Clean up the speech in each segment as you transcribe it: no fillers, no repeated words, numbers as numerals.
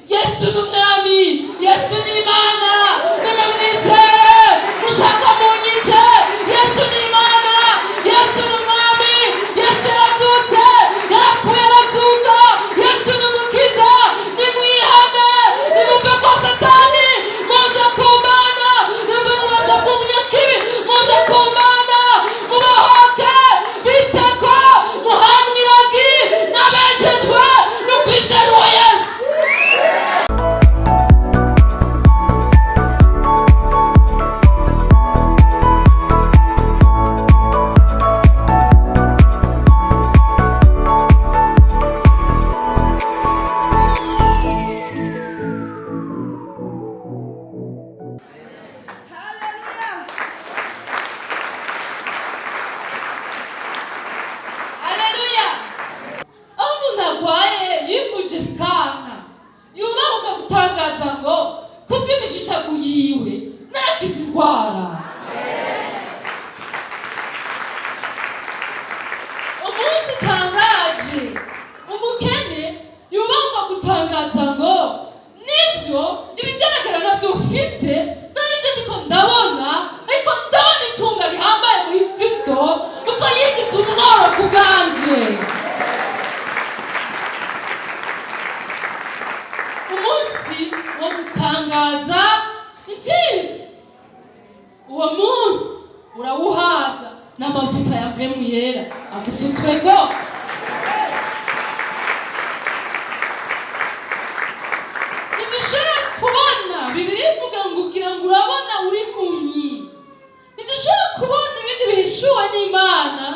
Yesu ni umwami, Yesu ni Imana, nimumwizere mushaka munyice. Yesu ni Imana, Yesu ni umwami, Yesu yarazutse, yarapfuye arazuka, Yesu ni umukiza. Nimwihane, nimumve ko Satani muze kubana, nimumve mubasha kumenya kibi muze kubana, mubahoke biteko muhaniragi n'abejejwe n'ukwizera uwo Yesu. Uwo munsi urawuhabwa n'amavuta ya mpemu yera agusutsweko. Ntidushobora kubona, Bibiliya ivuga ngo ugira ngo urabona uri impumyi. Ntidushobora kubona ibindi bihishuwe n'Imana,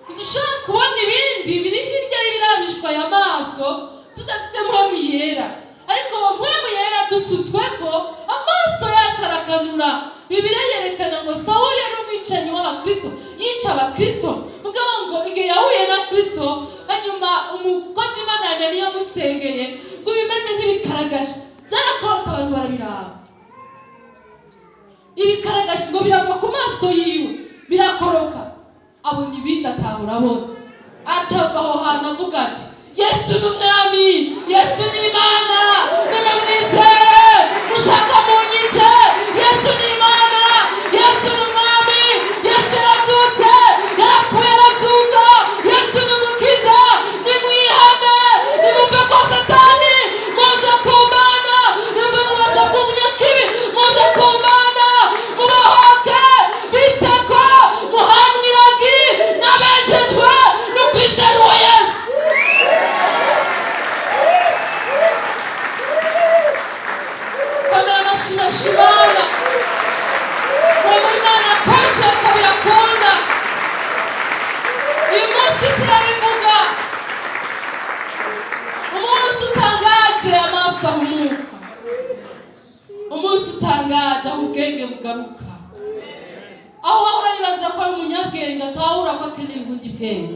ntidushobora kubona ibindi biri hirya y'ibirabishwa y'amaso tudafise mpemu yera. Ariko uwo mpemu yera dusutsweko, amaso yacu arakanura. Bibiliya yerekana ngo Sawuli yari umwicanyi w'Abakristo, yica Abakristo. Mugabo ngo igihe yahuye na Kristo, hanyuma umukozi w'Imana yari yamusengeye ngo bimeze nk'ibikaragashi byarakorotse, abantu barabiraba. Ibikaragashi ngo birava ku maso yiwe birakoroka, abona ibindi atahura abona. Acava aho hantu avuga ati, Yesu ni umwami, Yesu ni Imana, nimumwizere mushaka munyice. Yesu ni Imana, Yesu ni umwami, Yesu yarazutse, yarapfuye arazuka, Yesu ni umukiza. Nimwihane, nimumve ko Satani muze kubana, nimumve mubasha kumenya kibi muze kubana, mubahoke biteko muhaniragi n'abejejwe n'ukwizera uwo Yesu. Shimana Imana kwacu birakunda. Uyu munsi turabivuga, umunsi utangaje amaso ahumuka, umunsi utangaje aho ubwenge bugaruka, aho wahora yibaza ko ari umunyabwenge atahura ko akeneye ubundi bwenge,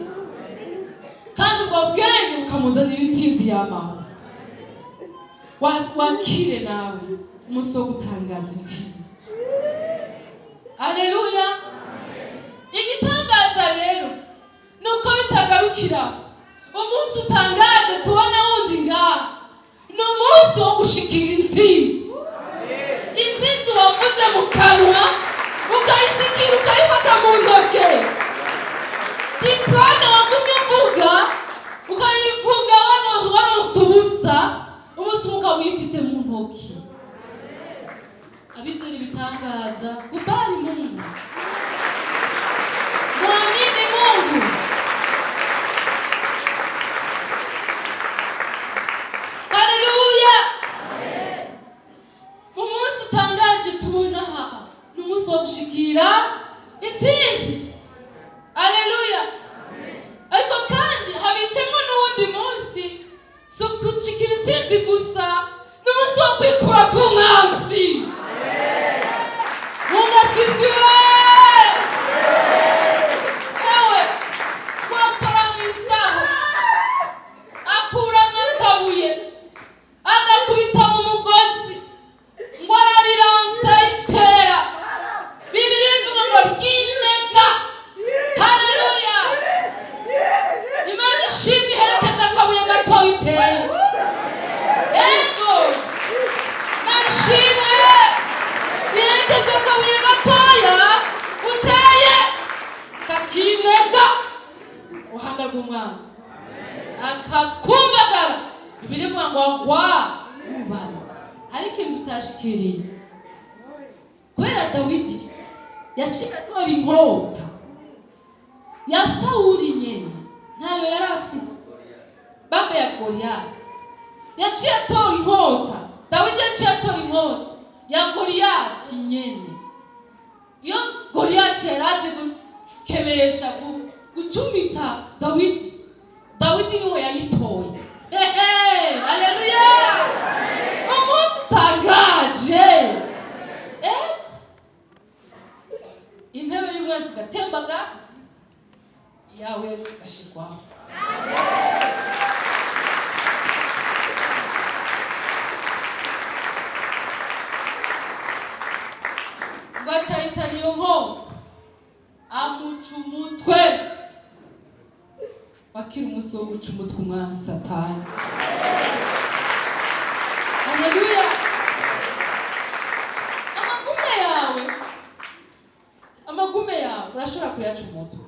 kandi ubwo bwenge bukamuzanira intsinzi y'amahoro. Wakire nawe umunsi wo gutangaza intsinzi. Haleluya. Igitangaza rero nuko bitagarukira. Umunsi utangaje tubona wundi ngaha ni umunsi wo gushikira intsinzi. Intsinzi wavuze mu kanwa ukayishikira, ukayifata mu ntoke. Diplome wagumye uvuga ukayivuga waronse ubusa, umunsi umwe ukawifise mu ntoki. Abizera ibitangaza, kubali Mungu, muamini Mungu. Haleluya. Umunsi utangaje tubona aha ni umunsi wo gushikira intsinzi. Haleluya. Ariko kandi habitsemo n'uwundi munsi si gushikira intsinzi gusa, ni umunsi wo kwikura ku mwansi. Mungu asifiwe. Ewe wakora mwisaho akura nk'akabuye agakubita mu mugozi ngo arariransa ritera. Bibiliya ivuga ngo ryinega. Haleluya. Imana ishimwe iherekeza akabuye gato iteye. Ego wagwa ubana. Hari ikintu tutashikiriye. Kubera Dawidi yaciye atora inkota ya Sawuli nyene, ntayo yari afise, baba ya Goliyati. Yaciye atora inkota, Dawidi yaciye atora inkota ya Goliyati nyene. Iyo Goliyati yaraje gukebesha gucumita Dawidi, Dawidi niwe yayitoye. Haleluya! Umunsi utangaje. Intebe y'umwese igatembaga, yawe gashirwaho. Bacayitana iyo nkoko, amuca umutwe. Bakira umunsi wo guca umutwe umwasi Satani. Haleluya! Amagume yawe urashobora kuyaca umutwe,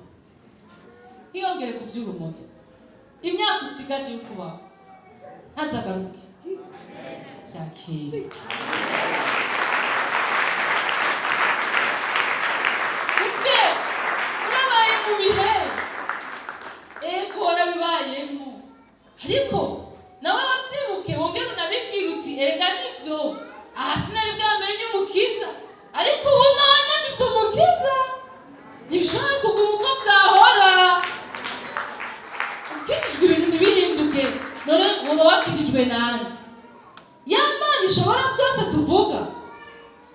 hiyongere kuvyura umutwe. Imyaka usigaje yo kubaho ntazagaruke vyakera. Uvye urabaye mu bihe ego warabibayemo, ariko nawe wavyibuke wongere unabibwira uti erega nivyo aha sinari bwamenye umukiza, ariko ubu nawe nafise umukiza. Ntibishobora kuguma uko vyahora. Ukijijwe ibintu ntibihinduke, none uba wakijijwe nande? Ya Mana ishobora vyose tuvuga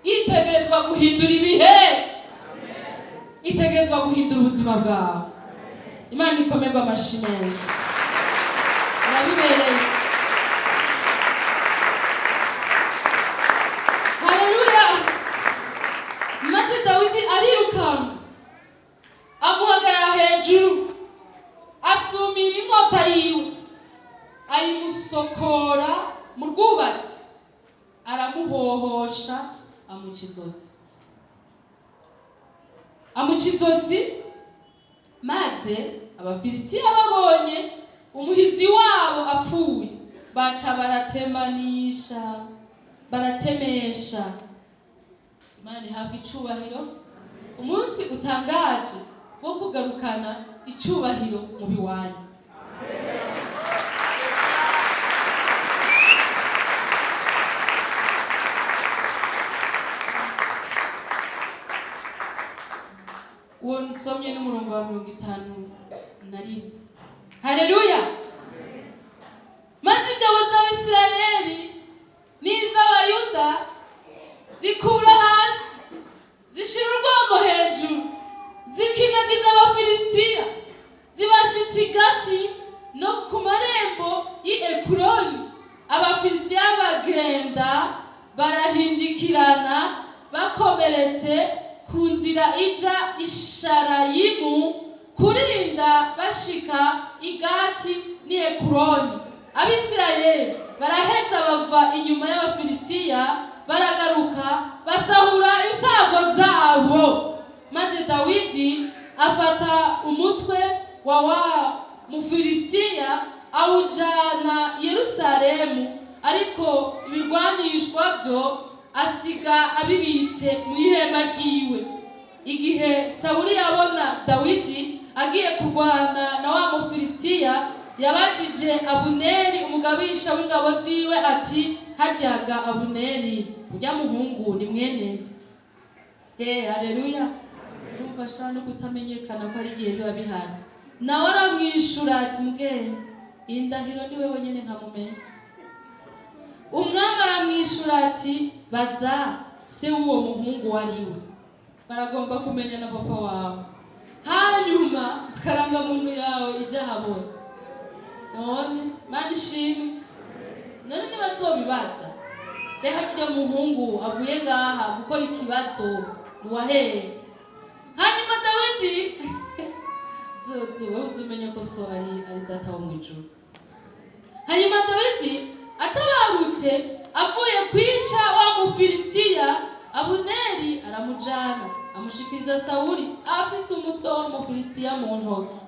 itegerezwa guhindura ibihe, itegerezwa guhindura ubuzima bwawe. Imana ikomerwa amashi menshi, irabibereye. Haleluya! Maze Dawidi arirukana, amuhagarara hejuru, asumira inkota yiwe, ayimusokora mu rwubati, aramuhohosha, amuca izosi. Maze Abafilisitiya babonye umuhizi wabo apfuye, baca baratemesha. Imana ihabwa icubahiro. Umunsi utangaje wo kugarukana icubahiro mu biwanyu. Uwo nsomye n'umurongo wa 51. Haleluya! Maze ingabo z'Abisirayeli n'iz'Abayuda zikura hasi, zishira urwamo hejuru, zikinagiza Abafilisitiya, zibashitsa igati no ku marembo y'Ekuroni. Abafilisitiya bagenda barahindikirana bakomeretse ku nzira ija Isharayimu, kurinda bashika igati n'Ekuroni. Abisirayeli baraheza bava inyuma y'Abafilisitiya, baragaruka basahura insago zabo. Maze Dawidi afata umutwe wa Mufilisitiya awujana Yerusalemu, ariko ibirwanishwa byo asiga abibitse mu ihema ryiwe. Igihe Sawuli yabona Dawidi agiye kurwana na wa Mufilisitiya, yabajije Abuneri umugabisha w'ingabo ziwe ati, haryaga Abuneri urya muhungu ni mwene nde? Haleluya! Urumva shano kutamenyekana ko ari igihe biba bihari. Nawe aramwishura ati, mugenzi, indahiro ni wewe nyene nkamumenya. Umwami aramwishura ati, baza se w'uwo muhungu wariwe, baragomba kumenya na papa wawe, hanyuma tkaranga muntu yawe ija habona. None Mana ishimwe. None nibazobibaza, reka kujya muhungu avuye ngaha gukora ikibazo nuwahere. Hanyuma Dawidi wewe uzumenya ko so ari data wo mwijuru. Hanyuma Dawidi atabarutse avuye kwica wa Mufilisitiya, Abuneri aramujana amushikiriza Sawuli afise umutwe wa Mufilisitiya mu ntoki.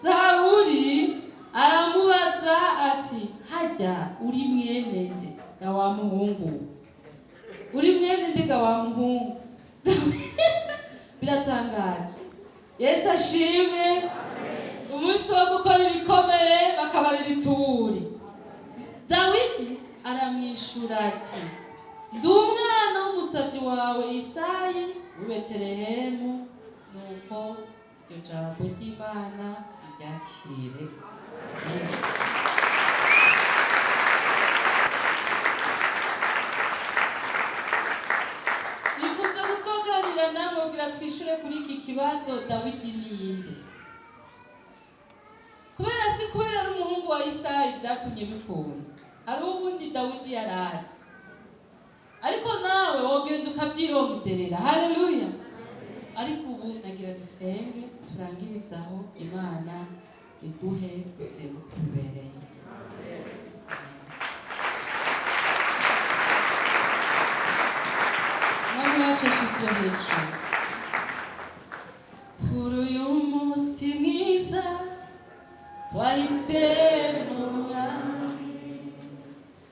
Sawuli aramubaza ati hajya uri mwene nde ga wa muhungu, uri mwene nde ga wa muhungu. Biratangaje. Yesu ashimwe. Umunsi wo gukora ibikomeye bakabarira ituri. Dawidi aramwishura ati ndi umwana w'umusavyi wawe Isayi w'i Betelehemu. Nuko iryo jambo ry'Imana ryakire. Nifuza gutoganira namwe kugira twishure kuri iki kibazo Dawidi ninde. Kubera ari umuhungu wa Isayi byatumye bikunda. Hari ubundi Dawidi yarari. Ariko nawe wogenda ukavyironderera. Haleluya. Ariko ubu nagira dusenge turangirizaho Imana iguhe guseruka ibereye. Mwami wacu ashizwe hejuru. Kuri uyu munsi mwiza twahisemo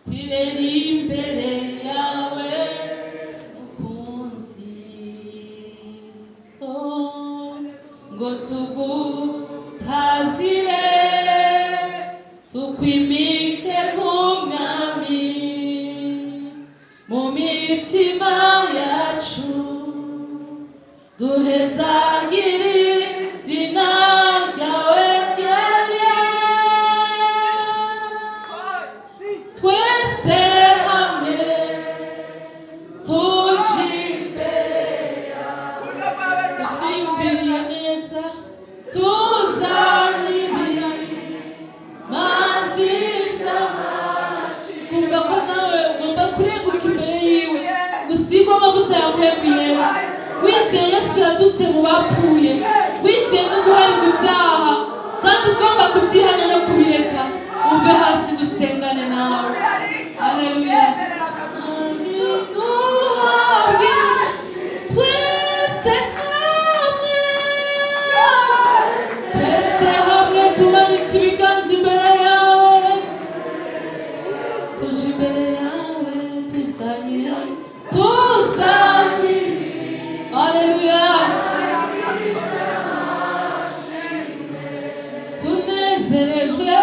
kwibera imbere yawe mukunzi, ngo tugutazire tukwimike nk'umwami mu mitima yacu, duhezagire izina ryawe ryera. Twese hamwe tuje imbere yawe, uvyiyumviriye neza, tuzanye mazi vy'amashi. Kumva ko nawe ugomba kurenguka imbere yiwe, gusigwa amavuta ya mpwemu yera, wizeye Yesu yadutse mu bapfuye, wizeye no guharirwa ibyaha, kandi ugomba kubyihana no kubireka. Uve hasi dusengane nawe. Haleluya. Amin. Uhabwe twese hamwe, twese hamwe tumanitse ibiganza imbere yawe, tuje imbere yawe tuzanye. Haleluya. Tunezerejwe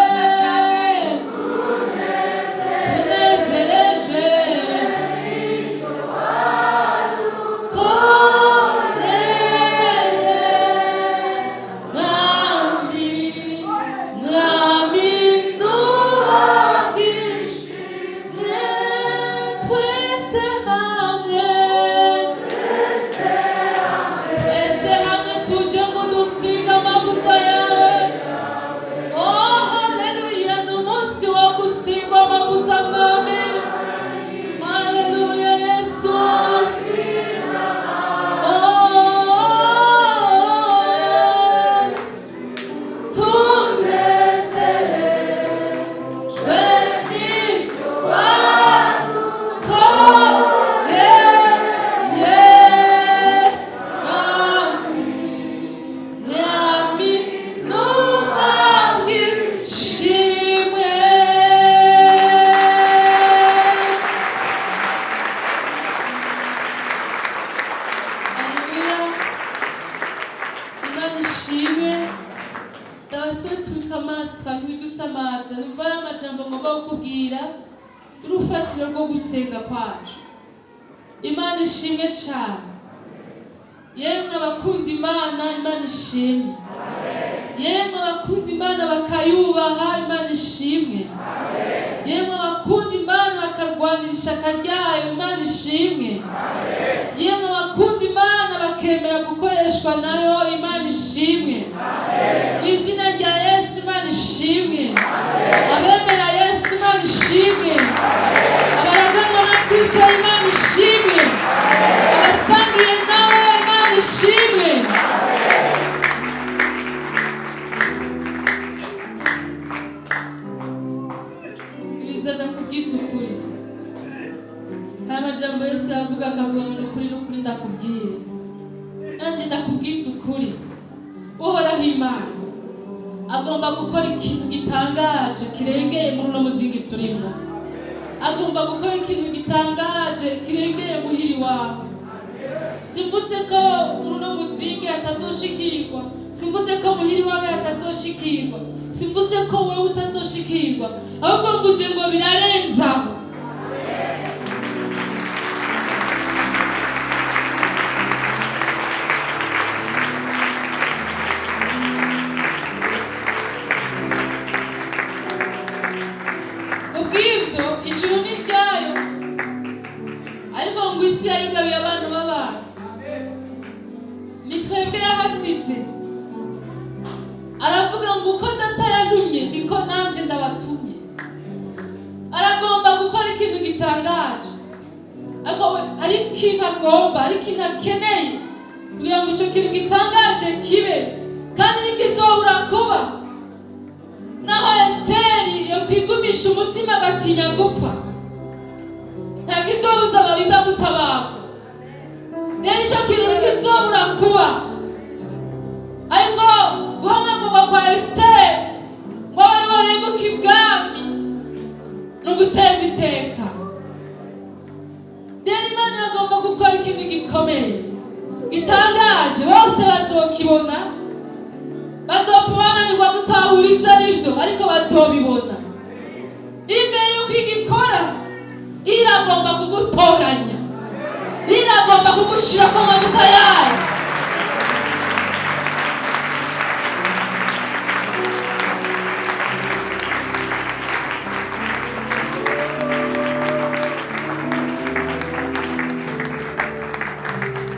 urufatiro rwo gusenga kwacu. Imana ishimwe cyane. Yemwe abakunda Imana, Imana ishimwe. Yemwe abakunda Imana bakayubaha, Imana ishimwe. Yemwe abakunda Imana bakarwanira ishaka ryayo, Imana ishimwe. Yemwe abakunda Imana bakemera gukoreshwa nayo, Imana ishimwe. Mu izina rya Yesu Imana ishimwe. Abemera Yesu Imana ishimwe. Abaraganwa na Kristo Imana ishimwe. Abasangiye nawe Imana ishimwe. Biza ndakubwitse ukuri. Amajambo Yesu yavuga akavuga ngo ukuri n'ukuri ndakubwire. Nanjye ndakubwitse ukuri. Uhoraho Imana agomba gukora ikintu gitangaje kirengeye muri uno muzingi turimo. Agomba gukora ikintu gitangaje kirengeye muhiri wawe. Simvuze ko muri uno muzingi atazoshikirwa, simvuze ko muhiri wawe atazoshikirwa, simvuze ko wewe utazoshikirwa, ahubwo mvuze ngo birarenzaho. Ubwivyo ijuru ni ryayo, ariko ngo isi yayigabiye abantu b'abantu. Ni twebwe yahasize. Aravuga ngo uko data yantumye niko nanje ndabatumye. Aragomba gukora ikintu gitangaje, ariko ari ikintu agomba, ari ikintu akeneye kugira ngo icyo kintu gitangaje kibe, kandi nikizobura kuba. Naho Esiteri yo kwigumisha umutima agatinya gupfa, nta kizobuza ababida gutabarwa. Rero icyo kintu nikizobura kuba, ariko guhamagurwa kwa Esiteri ngo bari barenguka ibwami no guterwa iteka. Rero Imana iragomba gukora ikintu gikomeye gitangaje, bose bazokibona, bazopfa bananirwa gutahura ibyo ari byo, ariko bazobibona. Imbere y'uko igikora, iragomba kugutoranya, iragomba kugushira ku mavuta yayo.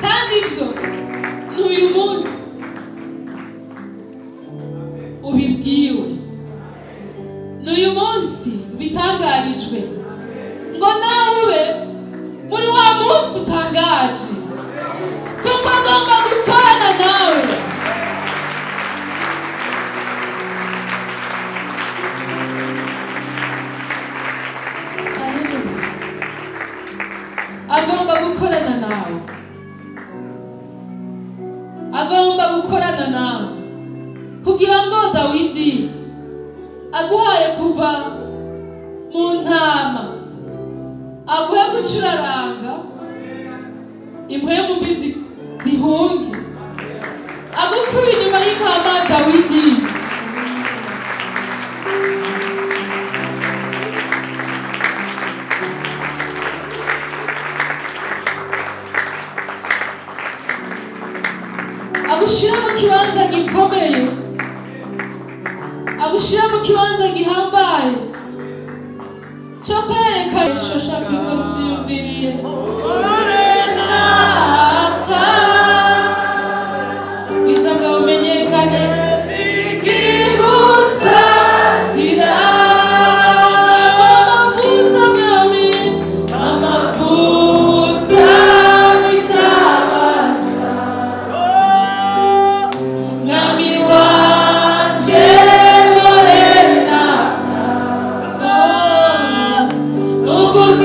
Kandi ibyo n'uyu munsi ubibwiwe, n'uyu munsi bitangarijwe, ngo nawe ube muri wa munsi utangaje, kuko agomba gukorana nawe. Agomba gukorana nawe, agomba gukorana nawe, kugira ngo Dawidi aguhaye kuva mu ntama, aguhe gucuraranga impwemu mbi zihunge, agukuye inyuma y'intama Dawidi. Agushira mu kibanza gikomeye, agushira mu kibanza gihambaye cyo kwereka ishusho byumviriye. Isanga umenyekane gihusa zira amavuta mwami, amavuta witabaza mwami wanje morena ugusa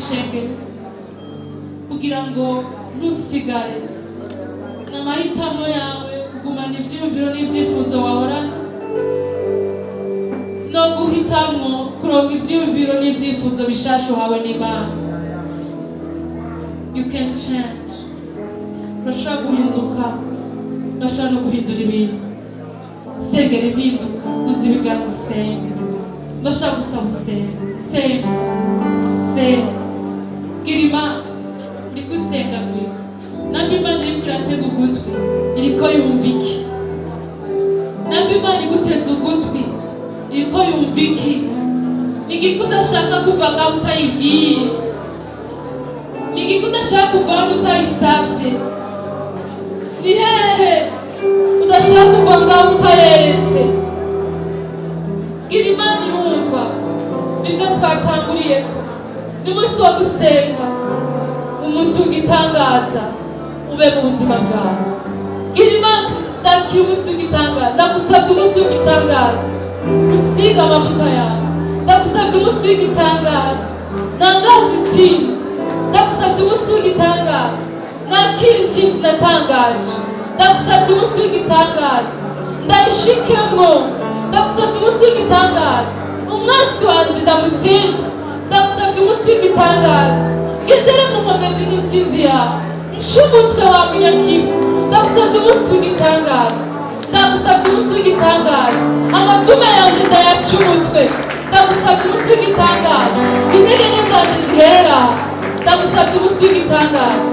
ishengero kugira ngo ntusigare n'amahitamo yawe kugumana ibyiyumviro n'ibyifuzo wahorana no guhitamo kuronka ibyiyumviro n'ibyifuzo bishasha uhawe n'Imana. You can change. Urashobora guhinduka, urashobora no guhindura ibintu. Sengera impinduka, duzi ibiganza usenge. Urashobora gusaba usenga, senga. Gira Imana, uri gusenga gwe. Nambi Imana iri kuratega ugutwi, iriko yumva iki? Nambi Imana iguteza ugutwi, iriko yumva iki? Nigiki udashaka kuva ngaho utayibwiye? Nigiki udashaka kuva ngaho utayisabye? Ni hehe udashaka kuva ngaho utayeretse? Gira Imana irumva ibyo twatanguriyeko. Ni umunsi wo gusenga, umunsi w'igitangaza ube mu buzima bwawe. Gira Imana ndakiye umunsi w'igitangaza, ndagusabye umunsi w'igitangaza, usiga amavuta yawe. Ndagusabye umunsi w'igitangaza, nangaza intsinzi. Ndagusabye umunsi w'igitangaza, nakira intsinzi natangaje. Ndagusabye umunsi w'igitangaza, ndayishikemwo. Ndagusabye umunsi w'igitangaza, umwansi wanje ndamutsinda. Ndagusabye umunsi w'igitangaza, gendera mu mpamezi n'intsinzi yawe. Nca umutwe wa munyakibi. Ndagusabye umunsi w'igitangaza, ndagusabye umunsi w'igitangaza, amagume yanje ndayaca umutwe. Ndagusabye umunsi w'igitangaza, intege nke zanje zihera. Ndagusabye umunsi w'igitangaza.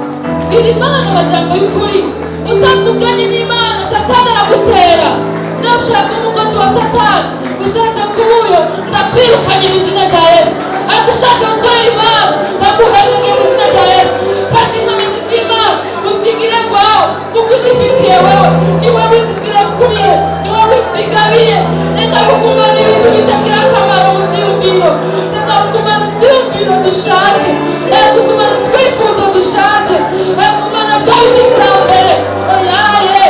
Gira Imana amajambo y'ukuri, utavuganye n'Imana Satani aragutera. Ndashaka umugozi wa Satani ushatse kubuyo, ndakwirukanye mu izina rya Yesu. Ariko ushatse gukorera Imana, ndaguhezengera mu izina rya Yesu. Fata inkomezi z'Imana uzigire kwawe, kuko uzifitiye wewe. Ni wowe uzirekuye, ni wowe uzigabiye. Reka kugumana ibintu bitagira akamaro mu byiyumviro. Reka kugumana utwiyumviro dushaje. Reka kugumana utwifuzo dushaje. Reka kugumana bya bindi bya mbere. Oyaye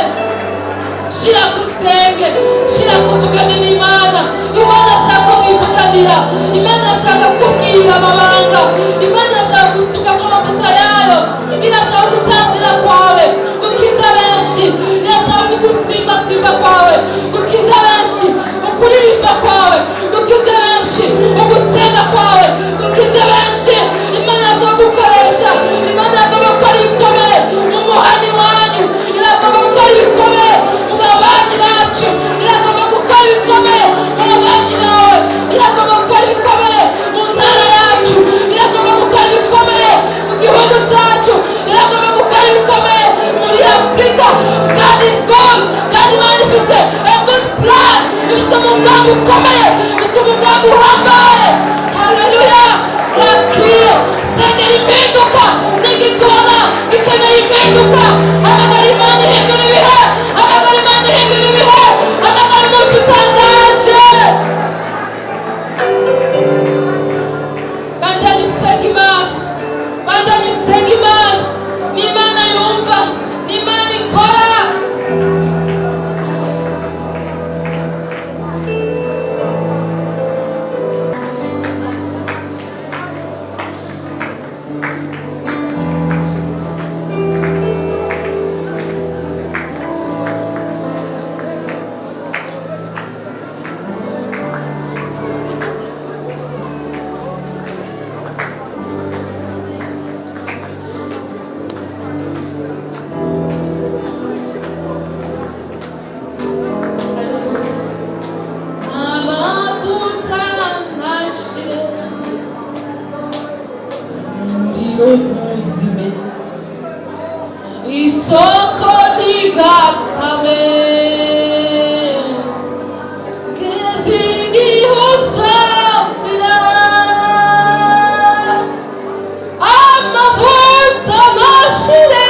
shira kusenge, shira kuvugana n'Imana. Imana ashaka kwivuganira, Imana ashaka kubwira amabanga, Imana ashaka gusuka mu mavuta yayo. Irashaka gutanzira kwawe, gukiza benshi. Irashaka kugusimbasimba kwawe, gukiza benshi. Ukuririmba kwawe, gukiza benshi. Ugusenga kwawe, gukiza benshi. Imana ashaka gukoresha, Imana agomba gukora ibikomeye mu muhani wanyu. Iragomba gukora ibikomeye mu babanyi bacu. Iragomba gukora ibikomeye mu babanyi bawe. Iragomba gukora ibikomeye mu ntara yacu. Iragomba gukora ibikomeye mu gihugu cyacu. Iragomba gukora ibikomeye muri Afurika. God is good. God Imana ifise a good plan. Ifise umugambi ukomeye, ifise umugambi uhambaye. Haleluya. Wakire sengera impinduka n'igikona gikeneye impinduka. Hamagara Imana ihindura ibihe, hamagara Imana ihindura ibihe, hamagara umunsi utangaje. Bandani senga Imana, bandani senga Imana. Ni Imana yumva, ni Imana ikora. Isoko ntigakame kezigihosazira amavuta mashire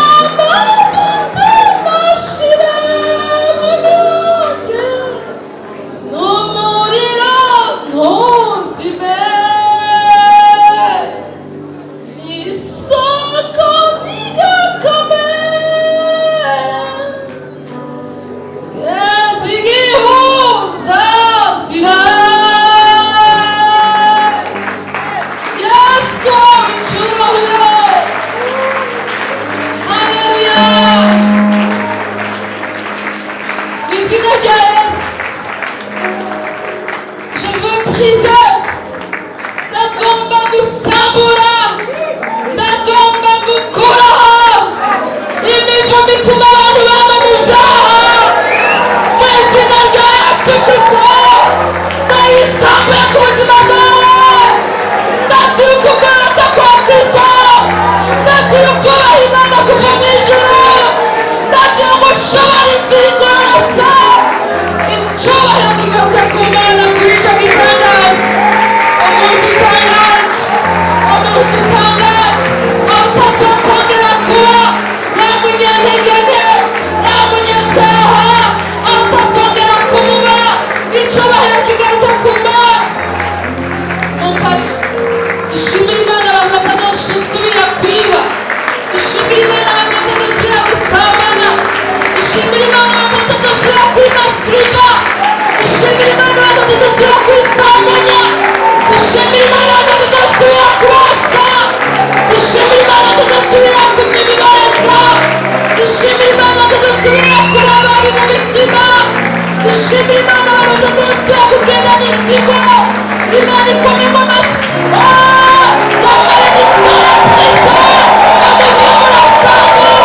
amavuta mashire munuje n'umuriro ntuzime. Isoko ntigakame izina rya Yesu. Je veux briser, ndagomba gusambura, ndagomba gukuraho imivumo ituma abantu baba mu byaha mu izina rya Yesu Kristo. Ndayisambuye ku buzima bwawe, ndatuye ukugororoka kwa Kristo, ndatuye ukubaha Imana kuva mu ijuru, ndatuye gushobora inzira igororotse, icyubahiro kigaruka ku Mana kuri icyo gitangaza. Umunsi utangaje, umunsi utangaje, aho utazokongera kuba nta munyantege nke, nta munyabyaha, aho utazongera kumuba, icyubahiro kigaruka ku Mana. Mumfashe ishimire Imana abantu batazosubira kwiba, ishimire Imana abantu batazosubira gusambana, ishimire Imana abantu batazosubira kwimasitiriba, ishimire Imana abantu batazosubira kwisambanya, ishimire Imana abantu batazosubira kubasha, ishimire Imana batazosubira kunywa imibaraza, ishimire Imana batazosubira kuba babi mu mitima, ishimire Imana abantu batazosubira kugendana inzigo. Imana ikomeye amashyi. La malédiction est brisée. Amuvemo urasambura.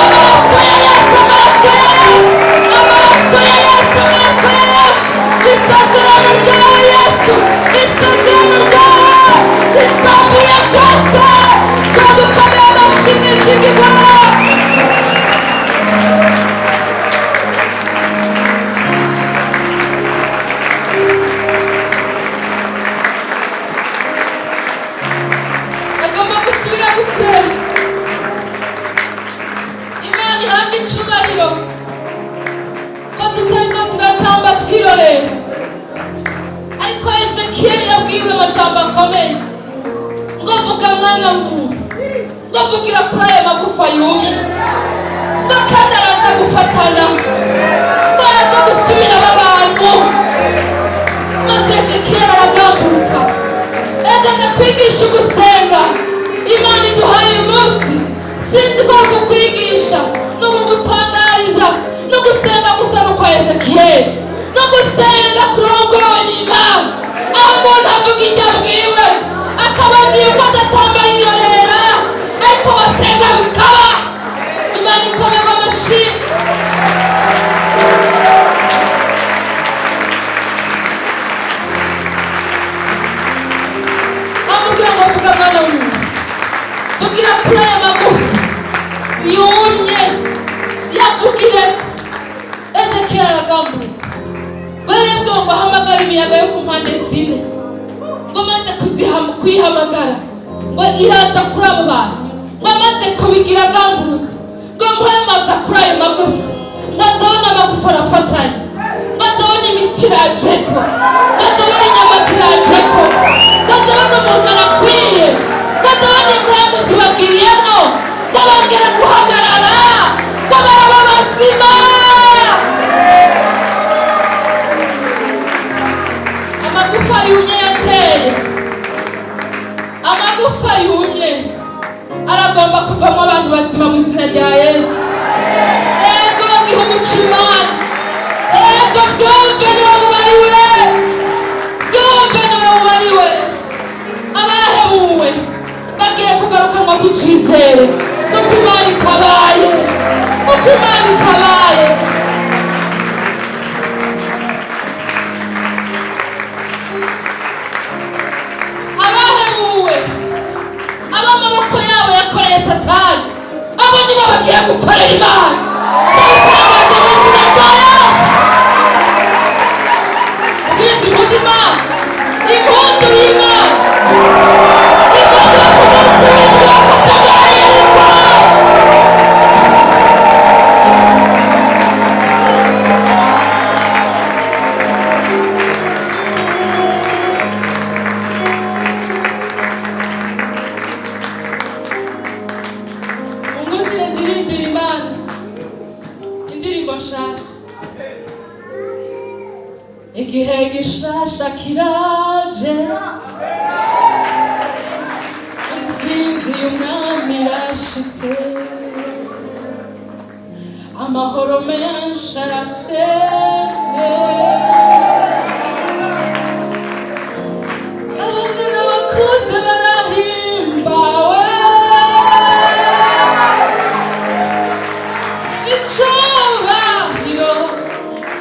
Amaraso ya Yesu, amaraso ya Yesu, amaraso ya Yesu, amaraso ya Yesu. Isezerano ryawe Yesu, isezerano ryawe risambuye byose. Turagukomeye amashyi mu izina ryawe. Imana ihabwe icyubahiro ko tutarimo turatamba twirorera, ariko Ezekiyeli yabwiwe amajambo akomeye ngo vuga mwana w'umuntu, ngo vugira kuri aya magufa yumye, ngo kandi araza gufatana, ngo araza gusubira abantu. Maze Ezekiyeli aragamburuka, ego ndakwigisha gusenga. Imana iduhaye uyu munsi sinzi ko kukwigisha no kugutangariza no gusenga gusa nuko Ezekiyeli, no gusenga kurongowe n'Imana, aho umuntu avuga ibyo abwiwe akabaza yuko adatamba yirorera, ariko wasenga bikaba. Imana ikomeye amashyi. Amubwira ngo vuga mwana w'umuntu, vugira kuri aya magufa yumye. Yavugire Ezekiyeli aragamburuka, barebwe ngo ahamagara imiyaga yo ku mpande zine, ngo maze kwihamagara ngo iraza kuri abo bantu, ngo amaze kubigira agambutse, ngo mpamaza kuri ayo magufa, ngo azabona amagufa arafatanye, ngo azabona imitsi irajeko, ngo azabona inyama zirajeko, ngo azabona umuntu arakwiye, ngo azabona ingaramu zibagiriyemo, ngo bongere guhagarara, ngo baraba bazima. Amagufa yumye yateye, amagufa yumye aragomba kuvamo abantu bazima mu izina rya Yesu. Ego gihugu cy'Imana, ego byumve niwe mubariwe, byumve niwe mubariwe. Abahebuwe bagiye kugarukanwa kw'icyizere nuko Imana itabaye, nuko Imana itabaye. Abahebuwe, abamaboko yabo yakoreye Satani, abo nibo bagiye gukorera Imana. Ndabitangaje mu izina rya Yesu. Bwiza impundu Imana, impundu y'Imana, impundu yo ku munsi w'indwi yo kuvuga Harico. Umutire ndirimbira Imana indirimbo nshasha. Igihe gishasha kiraje, intsinzi y'umwami irashitse, amahoro menshi arasheshe. Abandi n'abakuze barahimbawe, icubahiro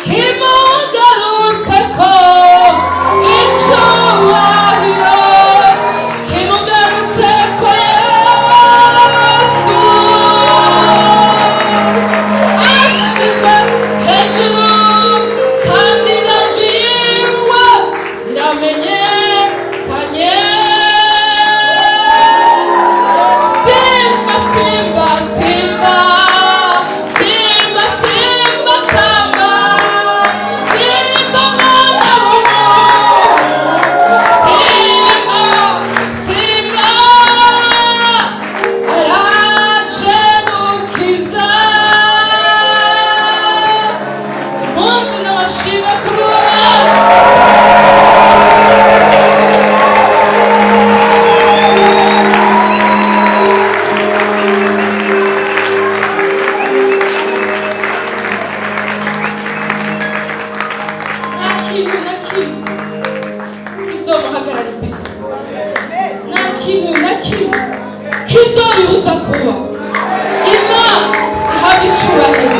kimugarutseko, icubahiro kimugarutseko. Yesu ashize hejuru kandi inganjiwe iramenyekanye. Simba, simba, simba, simba, simba tamba, simba mwana w'umuntu, simba, simba araje gukiza. Impundu n'amashimwe kuri wowe. Nta kintu na kimwe kizomuhagarara imbere, nta kintu na kimwe kizobibuza kuba. Imana ihabwa icubahiro.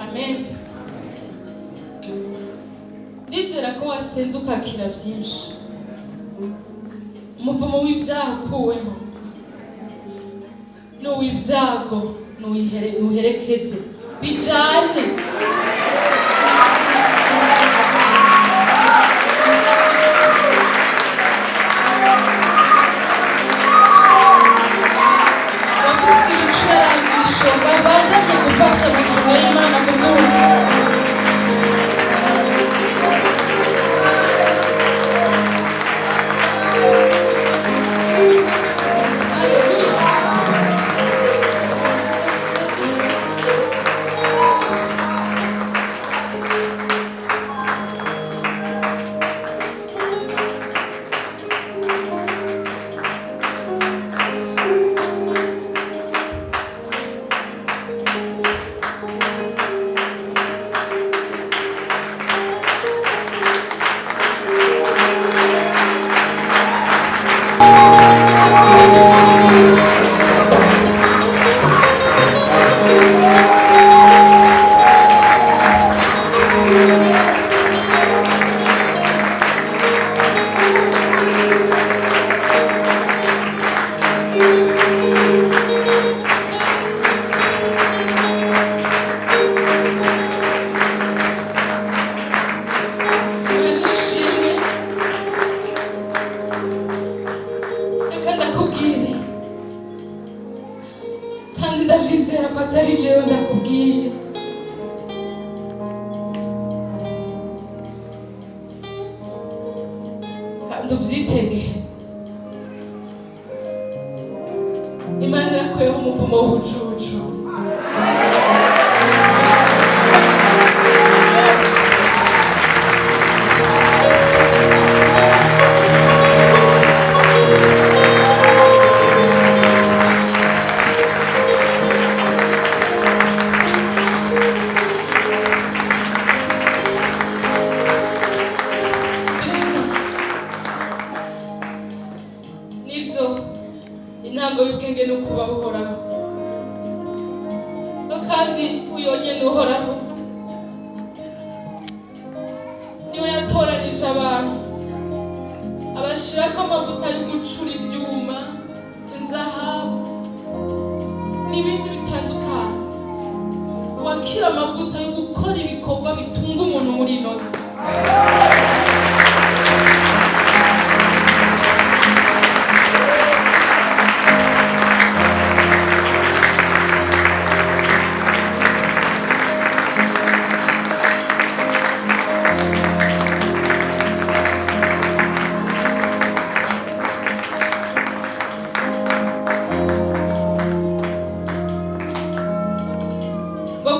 Amen. Ndizera ko wasenze ukakira byinshi. Umuvumo w'ibyaha ukuweho, n'uw'ibyago nuherekeze bijane. Bafise ibicurangisho babandanye gufasha amashimo y'Imana kuduha. Kandi ndabyizera ko atari jewe ndakubwiye. Kandi ubyitege. Imana irakuyeho umuvumo w'ubucucu. Intango y'ubwenge no kuba buhoraho, kandi uyonyene uhoraho niwe yatoranije abantu abashirako amavuta yo gucura ivyuma, inzahabu n'ibindi bitandukanye. Wakira amavuta yo gukora ibikorwa bitunga umuntu muri ino si.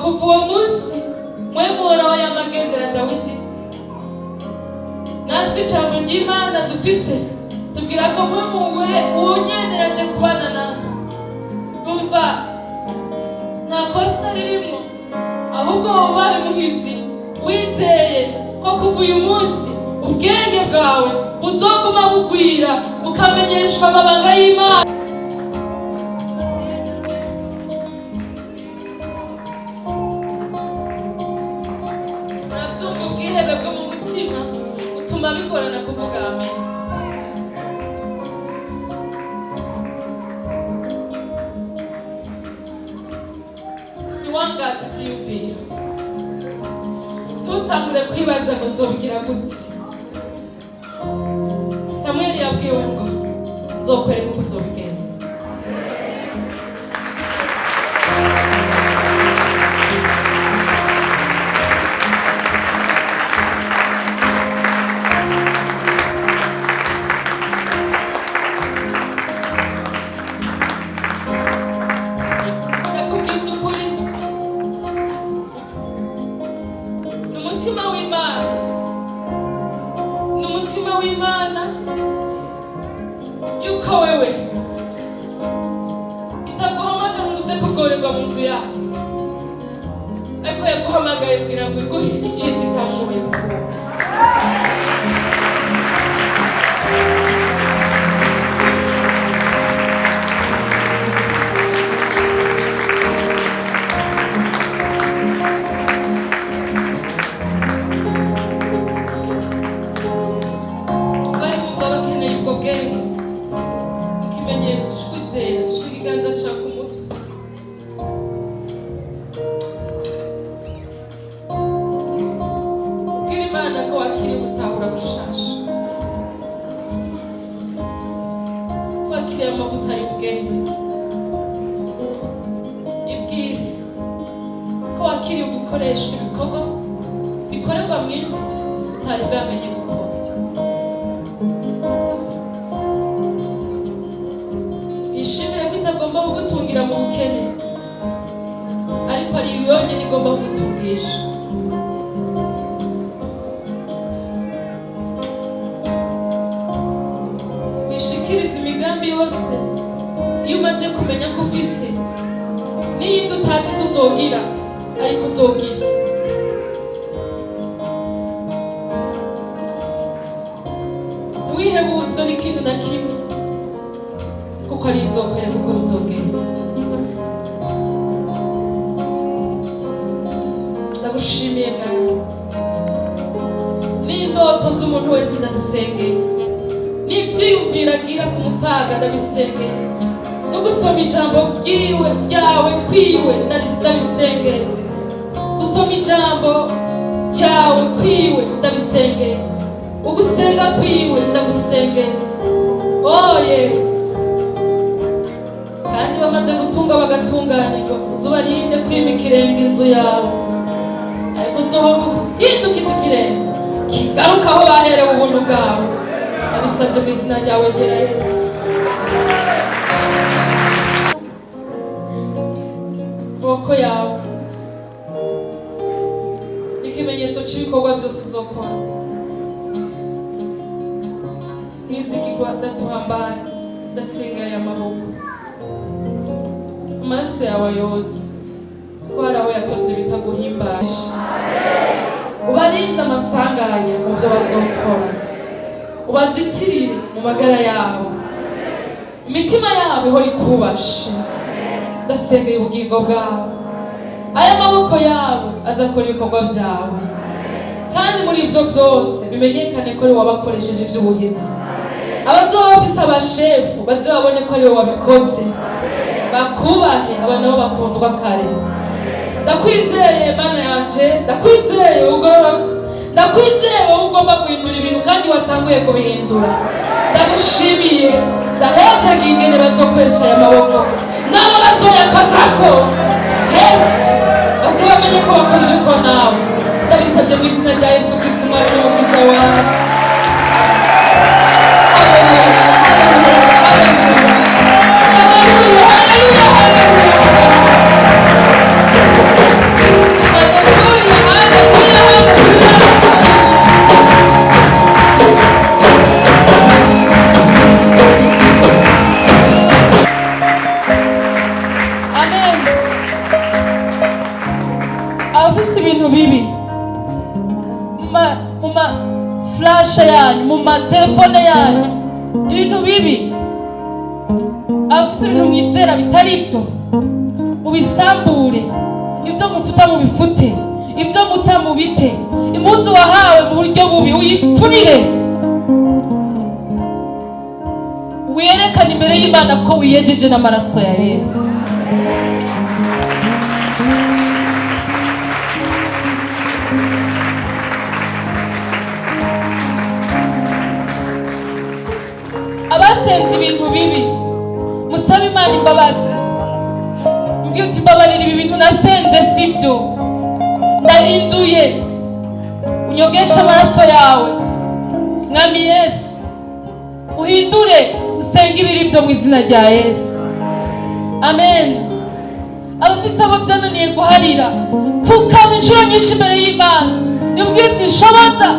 Kuva uwo munsi natwe ijambo ry'Imana dufise tubwira ko mwe unyene yaje kubana natwe. Umva nta kosa ririmo, ahubwo wowe muhizi wizeye ko kuva uyu munsi ubwenge bwawe buzoguma bugwira ukamenyeshwa amabanga y'Imana. Uravyumva ubwihebe bwo mu mutima utuma bigorana kuvuga amen. Ntiwangaze ivyiyumviro, ntutangure kwibaza ngo nzobigira gute. Samweli yabwiwe ngo nzokwereka uko uzobigenza. Ndakubwiza ukuri, ni umutima w'Imana, ni umutima w'Imana yuko wewe itaguhamagara ngo uze kugorerwa mu nzu yawe, ariko yaguhamagaye kugira ngo iguhe icisi itashoboye kuguha. Bari bumva bakeneye ubwo bwenge, ikimenyetso cy'ukwizera cy'ikiganza cyawe ku mutwe. Ubwira Imana ko wakiriye gutahura gushasha, wakiriye amavuta y'ubwenge. Ibwire ko wakiriye gukoreshwa ibikorwa bikorerwa mu isi utari bwamenye gukora. Ishimire ko itagomba kugutungira mu bukene, ariko ari yonyine igomba kugutungisha. Wishikirize imigambi yose iyo umaze kumenya ko ufise n'iyindi utazi ko uzogira, ariko uzogira. Ntiwihebuzwe n'ikintu na kimwe, kuko ari izokwereka uko bizogenda. Ndagushimiye ngaho n'indoto z'umuntu wese ndazisengeye, n'ivyiyumviro agira ku mutaga ndabisengeye, no gusoma ijambo ryawe kwiwe ndabisengeye, gusoma ijambo ryawe kwiwe ndabisengeye, ugusenga kwiwe ndagusengeye. Oh Yesu, kandi bamaze gutunga bagatunganirwa, uzubarinde kwimika ikirenge inzu yawe, ariko uzohindukiza ikirenge kigaruka aho baherewe ubuntu bwawe. Abisabye mu izina ryawe gera Yesu. Amaboko yawe ikimenyetso cy'ibikorwa byose uzokora. Mwizigirwa ndatuhambaye, ndasenga aya maboko, amaraso yawe ayoze, ko hari aho yakoze bitaguhimbaje. Ubarinde amasanganya mu byo bazokora, ubazitirire mu magara yabo, imitima yabo ihora ikubashe. Ndasengeye ubugingo bwabo, aya maboko yabo azakora ibikorwa byawe, kandi muri ibyo byose bimenyekane ko ari wabakoresheje iby'ubuhizi. Abazoba bafise abashefu baze babone ko ari wowe wabikoze, bakubahe, aba nabo bakundwa kare. Ndakwizeye Mana yanje, ndakwizeye ugororotse, ndakwizeye wowe ugomba guhindura ibintu kandi watanguye kubihindura. Ndagushimiye, ndahezagiye ingene bazokoresha aya maboko nabo bazoyakozako. Yesu, baze bamenye ko bakozwe ko nawe. Ndabisabye mu izina rya Yesu Kristo umwami n'umukiza wawe. Hallelujah. ma flash yanyu, mu matelefone yanyu, ibintu bibi afise ibintu mwizera bitari ivyo ubisambure, ivyo mufuta mu bifute, ivyo muta mu bite, impuzu wahawe mu buryo bubi uyiturire, wiyerekane imbere y'Imana ko wiyejeje n'amaraso ya Yesu. Abasenze ibintu bibi musaba Imana imbabazi, mbwira uti mbabarira ibi bintu nasenze sibyo, ndahinduye, unyogesha amaraso yawe Mwami Yesu, uhindure usenge ibiri byo mu izina rya Yesu. Amen. Abafise abo byananiye guharira, pfukama inshuro nyinshi imbere y'Imana, yubwira uti nshoboza,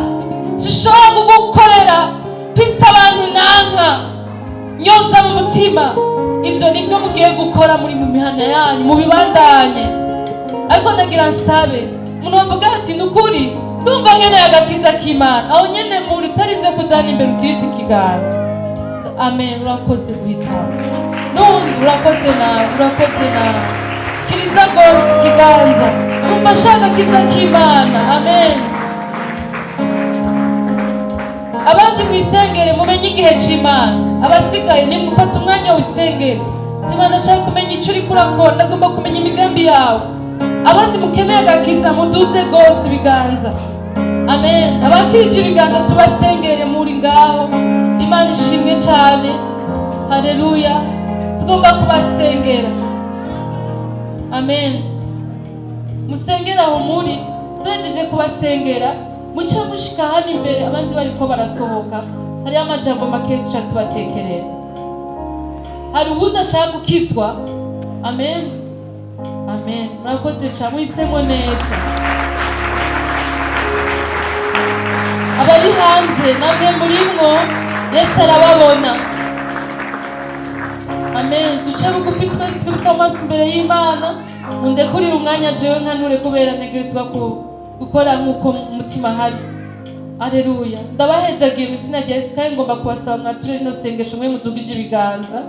sinshobora kugukorera, mfise abantu nanka, nyoza mu mutima. Ibyo nibyo mugiye gukora muri mu mihana yanyu, mu bibandanye. Ariko ndagira nsabe umuntu bavuga ati nukuri ndumva nkeneye agakiza k'Imana, aho nyene muri utarinze kuzana imbere ukiriza ikiganza. Amen. Urakoze guhitamo, nundi urakoze nawe kiriza gose ikiganza, umva ashaka agakiza k'Imana. Amen. Abandi mwisengere mumenye igihe c'Imana, abasigaye nimufata umwanya wisengere. Imana ashaka kumenya icyo uri kurakora, ndagomba kumenya imigambi yawe. Abandi mukeneye agakiza muduze gose ibiganza. Amen. Abakirije ibiganza tubasengere muri ngaho. Imana ishimwe cyane. Haleluya. Tugomba kubasengera. Amen. Musengera aho muri, tugejeje kubasengera. Muca mushika hano imbere, abandi bariko barasohoka. Hari amajambo make tuca tubatekerera. Hari uwundi ashaka gukizwa. Amen. Amen. Murakoze cyane, muhisemo neza. Abari hanze namwe murimwo, Yesu arababona. Amen. Duce bugufi twese twubika amaso imbere y'Imana, mundekurire umwanya jewe nkanure kubera ntegerezwa gukora nk'uko umutima hari. Haleluya. Ndabahezagira mu izina rya Yesu, kandi ngomba kubasaba mwature rino sengesho mwe mudugije ibiganza.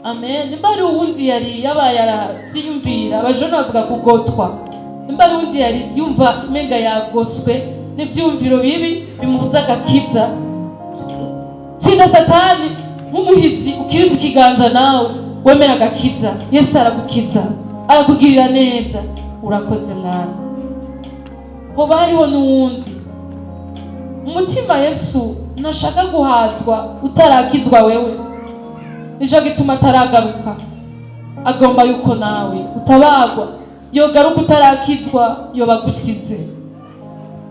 Amen. Nimba ari uwundi yari yabaye aravyiyumvira, abajone bavuga kugotwa. Nimba ari uwundi yari yumva imenga yagoswe n'ivyumviro bibi bimubuza agakiza, tsinda Satani nk'umuhizi, ukiriza ikiganza nawe wemera agakiza. Yesu aragukiza, arakugirira neza. Urakoze mwana. Hoba hariho n'uwundi umutima Yesu ntashaka guhazwa utarakizwa wewe, nico gituma ataragaruka. Agomba yuko nawe utabagwa, yogaruka utarakizwa yobagusize.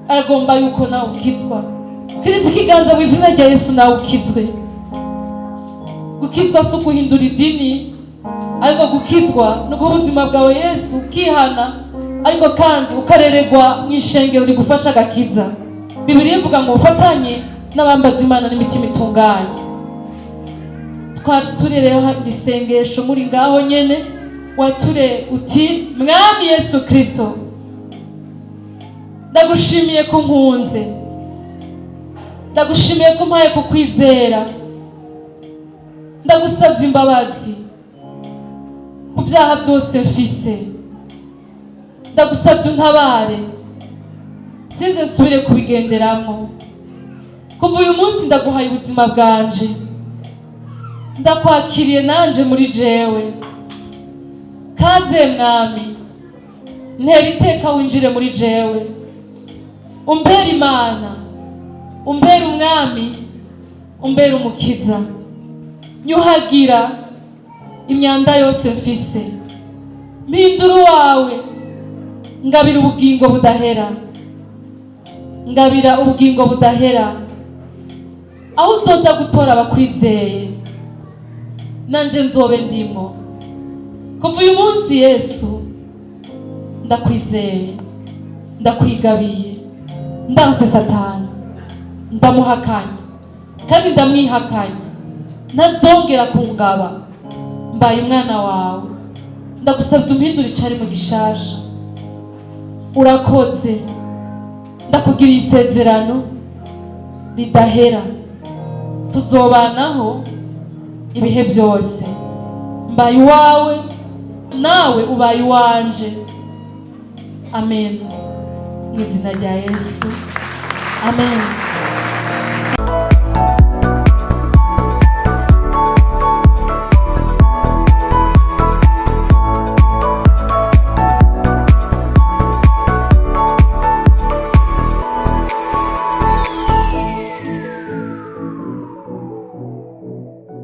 Aragomba yuko nawe ukizwa. Kiriza ikiganza mu izina rya Yesu nawe ukizwe. Gukizwa si uguhindura idini, ariko gukizwa no guha ubuzima bwawe Yesu ukihana, ariko kandi ukarererwa mu ishengero rigufasha agakiza. Bibiliya ivuga ngo ufatanye n'abambaza Imana n'imitima itunganye. Twaturereho isengesho muri ngaho nyene, wature uti Mwami Yesu Kristo, ndagushimiye ko nkunze, ndagushimiye ko mpaye kukwizera, ndagusabye imbabazi ku byaha byose mfise, ndagusabye untabare sinze nsubire kubigenderamo. Kuva uyu munsi ndaguhaye ubuzima bwanje, ndakwakiriye nanje muri jewe. Kaze Mwami, ntera iteka winjire muri jewe, umbera Imana, umbera Umwami, umbera Umukiza. Nyuhagira imyanda yose mfise, mpindura uwawe, ngabira ubugingo budahera, ngabira ubugingo budahera. Aho uzoza gutora abakwizeye, nanje nzobe ndimo. Kuva uyu munsi Yesu, ndakwizeye, ndakwigabiye, ndanse Satani, ndamuhakanye kandi ndamwihakanye, ntazongera kungaba. Mbaye umwana wawe, ndagusabye umpindure icari mu gishasha. Urakoze, ndakugiriye isezerano ridahera, tuzobanaho ibihe byose. Mbaye uwawe, nawe ubaye uwanje. Amen. Mu izina rya Yesu. Amen.